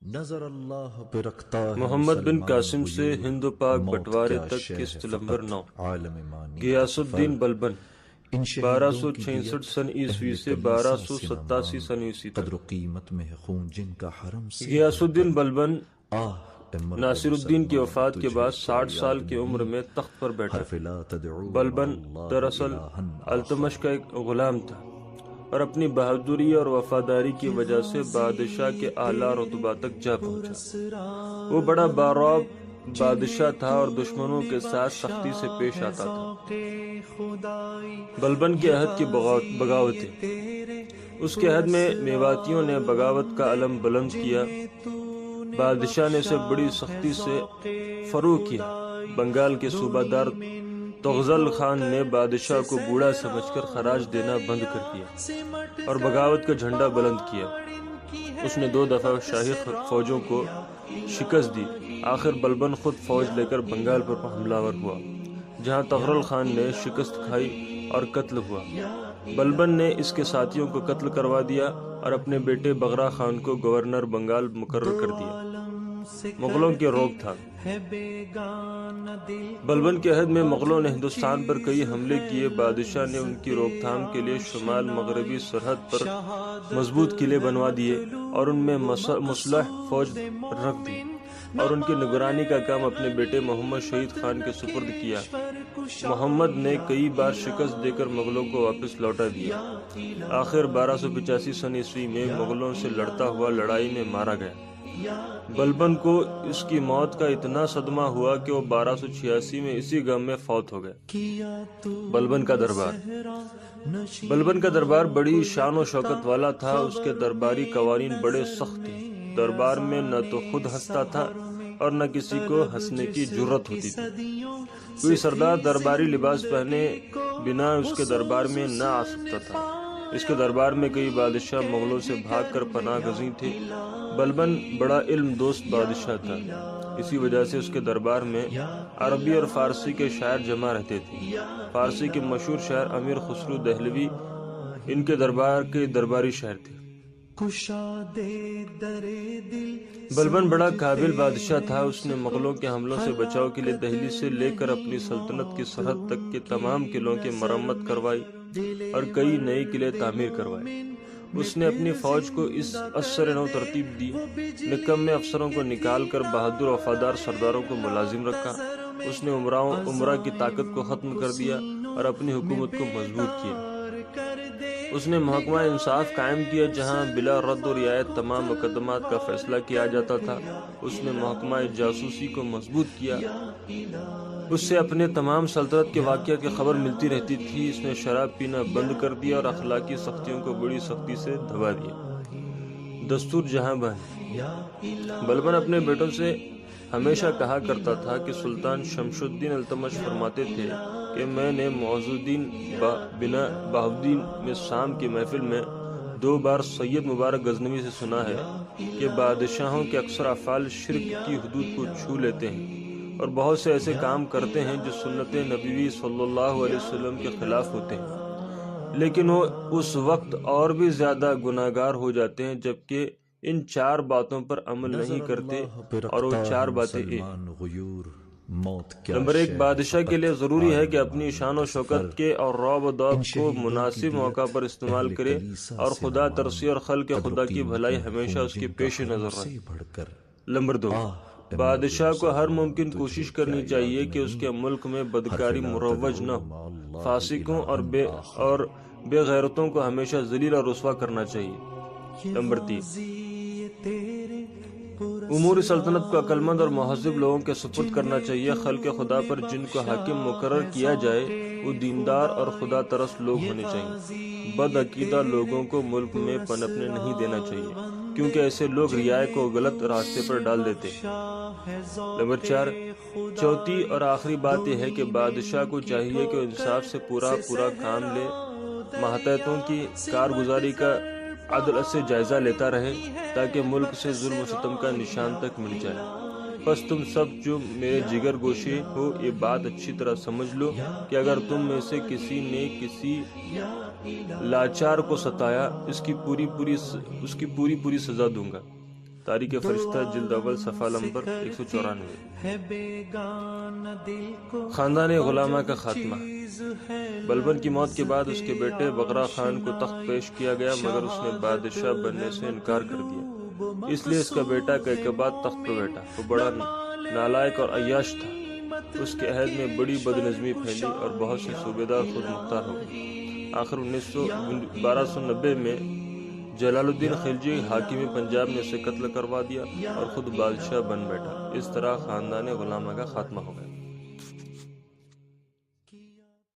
نظر اللہ پہ رکھتا ہے محمد بن قاسم سے غیور، ہند و پاک موت بٹوارے کیا تک شے قسط فقط نمبر 9 عالم مانی غیاث کا الدین سفر۔ بلبن ان شہیدوں کی 1266 دیت سن عیسوی اہل سے کلیسا سے نہ 1287 مانگ، سن عیسوی قدر تک۔ و قیمت میں ہے خون جن کا حرم سے غیاث بڑھ الدین کر۔ بلبن آہ اے مرد ناصر الدین کی مسلمان، وفات کے تجھے بعد کیا 60 سال یاد کی عمر نہیں؟ میں تخت پر بیٹھا۔ حرف لا تدعو مع بلبن اللہ دراصل الہا التمش آخر۔ کا ایک غلام تھا اور اپنی بہادری اور وفاداری کی وجہ سے بادشاہ کے اعلیٰ رتبہ تک جا پہنچا۔ وہ بڑا بارعب بادشاہ تھا اور دشمنوں کے ساتھ سختی سے پیش آتا تھا۔ بلبن کے عہد کی بغاوتیں۔ اس کے عہد میں میواتیوں نے بغاوت کا علم بلند کیا۔ بادشاہ نے اسے بڑی سختی سے فروغ کیا۔ بنگال کے صوبہ دار تغزل خان نے بادشاہ کو بوڑھا سمجھ کر خراج دینا بند کر دیا اور بغاوت کا جھنڈا بلند کیا۔ اس نے 2 دفعہ شاہی فوجوں کو شکست دی۔ آخر بلبن خود فوج لے کر بنگال پر حملہ آور ہوا، جہاں تغرل خان نے شکست کھائی اور قتل ہوا۔ بلبن نے اس کے ساتھیوں کو قتل کروا دیا اور اپنے بیٹے بغرا خان کو گورنر بنگال مقرر کر دیا۔ مغلوں کی روک تھام۔ بلبن کے عہد میں مغلوں نے ہندوستان پر کئی حملے کیے۔ بادشاہ نے ان کی روک تھام کے لیے شمال مغربی سرحد پر مضبوط قلعے بنوا دیے اور ان میں مسلح فوج رکھ دی اور ان کی نگرانی کا کام اپنے بیٹے محمد شہید خان کے سپرد کیا۔ محمد نے کئی بار شکست دے کر مغلوں کو واپس لوٹا دیا۔ آخر 1285 سن عیسوی میں مغلوں سے لڑتا ہوا لڑائی میں مارا گیا۔ بلبن کو اس کی موت کا اتنا صدمہ ہوا کہ وہ 1286 میں اسی غم میں فوت ہو گئے۔ بلبن کا دربار۔ بلبن کا دربار بڑی شان و شوکت والا تھا۔ اس کے درباری قوانین بڑے سخت تھے۔ دربار میں نہ تو خود ہنستا تھا اور نہ کسی کو ہنسنے کی جرت ہوتی تھی۔ کوئی سردار درباری لباس پہنے بنا اس کے دربار میں نہ آ سکتا تھا۔ اس کے دربار میں کئی بادشاہ مغلوں سے بھاگ کر پناہ گزین تھے۔ بلبن بڑا علم دوست بادشاہ تھا، اسی وجہ سے اس کے دربار میں عربی اور فارسی کے شاعر جمع رہتے تھے۔ فارسی کے مشہور شاعر امیر خسرو دہلوی ان کے دربار کے درباری شاعر تھے۔ بلبن بڑا قابل بادشاہ تھا۔ اس نے مغلوں کے حملوں سے بچاؤ کے لیے دہلی سے لے کر اپنی سلطنت کی سرحد تک کے تمام قلعوں کی مرمت کروائی اور کئی نئے قلعے تعمیر کروائے۔ اس نے اپنی فوج کو اس اثر نو ترتیب دی، نکمے افسروں کو نکال کر بہادر وفادار سرداروں کو ملازم رکھا۔ اس نے عمرہ کی طاقت کو ختم کر دیا اور اپنی حکومت کو مضبوط کیا۔ اس نے محکمہ انصاف قائم کیا، جہاں بلا رد و رعایت تمام مقدمات کا فیصلہ کیا جاتا تھا۔ اس نے محکمہ جاسوسی کو مضبوط کیا، اس سے اپنے تمام سلطنت کے واقعات کی خبر ملتی رہتی تھی۔ اس نے شراب پینا بند کر دیا اور اخلاقی سختیوں کو بڑی سختی سے دبا دیا۔ دستور جہاں بانی۔ بلبن اپنے بیٹوں سے ہمیشہ کہا کرتا تھا کہ سلطان شمس الدین التمش فرماتے تھے کہ میں نے معز الدین بن بہاؤالدین میں شام کی محفل میں 2 بار سید مبارک غزنوی سے سنا ہے کہ بادشاہوں کے اکثر افعال شرک کی حدود کو چھو لیتے ہیں اور بہت سے ایسے کام کرتے ہیں جو سنت نبوی صلی اللہ علیہ وسلم کے خلاف ہوتے ہیں، لیکن وہ اس وقت اور بھی زیادہ گناہگار ہو جاتے ہیں جبکہ ان 4 باتوں پر عمل نہیں کرتے، اور وہ 4 باتیں نمبر 1، بادشاہ کے لیے ضروری ہے کہ اپنی شان و شوکت کے اور رعب و دعب کو مناسب موقع پر استعمال کرے اور خدا ترسی اور خلق خدا کی بھلائی ہمیشہ اس کے پیش نظر رہے۔ نمبر 2، بادشاہ کو ہر ممکن کوشش کرنی چاہیے کہ اس کے ملک میں بدکاری مروج نہ ہو۔ فاسقوں اور بے غیرتوں کو ہمیشہ ذلیل اور رسوا کرنا چاہیے۔ نمبر 3، امور سلطنت کو عقلمند اور مہذب لوگوں کے سپرد کرنا چاہیے۔ خلق خدا پر جن کو حاکم مقرر کیا جائے وہ دیندار اور خدا ترس لوگ ہونے چاہیے۔ بد عقیدہ لوگوں کو ملک میں پنپنے نہیں دینا چاہیے، کیونکہ ایسے لوگ رعایا کو غلط راستے پر ڈال دیتے ہیں۔ نمبر 4، چوتھی اور آخری بات یہ ہے کہ بادشاہ کو چاہیے کہ انصاف سے پورا کام لے، ماتحتوں کی کارگزاری کا عدل سے جائزہ لیتا رہے تاکہ ملک سے ظلم و ستم کا نشان تک مٹ جائے۔ بس تم سب جو میرے جگر گوشے ہو یہ بات اچھی طرح سمجھ لو کہ اگر تم میں سے کسی نے کسی لاچار کو ستایا اس کی پوری سزا دوں گا۔ تاریخ فرشتہ جلد اول صفحہ نمبر 194۔ خاندان غلامہ کا خاتمہ۔ بلبن کی موت کے بعد اس کے بیٹے بغرا خان کو تخت پیش کیا گیا، مگر اس نے بادشاہ بننے سے انکار کر دیا، اس لیے اس کا بیٹا کیقباد تخت پر بیٹھا۔ وہ بڑا نالائق اور عیاش تھا، اس کے عہد میں بڑی بدنظمی پھیلی اور بہت سے صوبیدار خود مختار ہو گئے۔ آخر 1290 میں جلال الدین خلجی حاکم پنجاب نے اسے قتل کروا دیا اور خود بادشاہ بن بیٹھا۔ اس طرح خاندان غلامہ کا خاتمہ ہو گیا۔